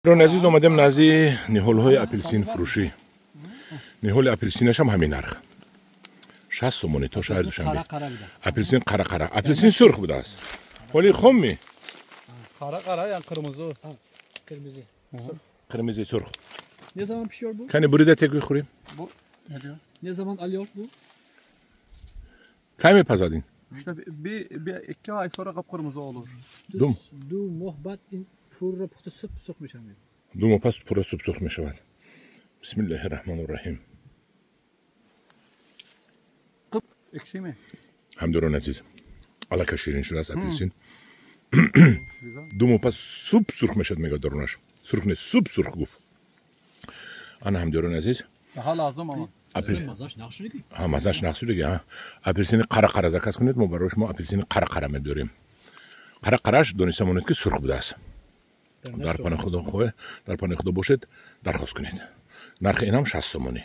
رون عزیز اومدم نزدیک نهال‌های اپلسین فروشی. نهال اپلسینش هم همین نرخ. 60 تومانی تا شهر دوشنبه. اپلسین قره. اپلسین سرخ بوده است. ولی خمی. قره یا قرمزو؟ قرمزی سرخ. Ne zaman pişiyor bu? Hani burada tek kurayım. Bu ne diyor? Ne zaman alıyor bu? Kayme pazadin. İşte bir 2 ay sonra kıpkırmızı olur. Dum. Du muhbat in purra puhta süp sokmuş hani. Dumo pas pura subsuk meşevat. Bismillahirrahmanirrahim. Kıp ekşi mi? Hamdurun aziz. Allah kaşirin şurası apelsin. Güzel. Dumo pas subsuk meşet mega dorunaş. Surkne subsuk guf. Ana hamdurun aziz. Daha lazım ama. Mazaş nakşını ki. Ha mazaş naksülü ya. Apelsini qara zakas kunet mo barosh mo apelsini qara medorim. Qarash donisamonet ki surx budas. Dar pana xudo khoy, dar pana xudo boshet, darxos kunet. Narx inam 60 تومانی.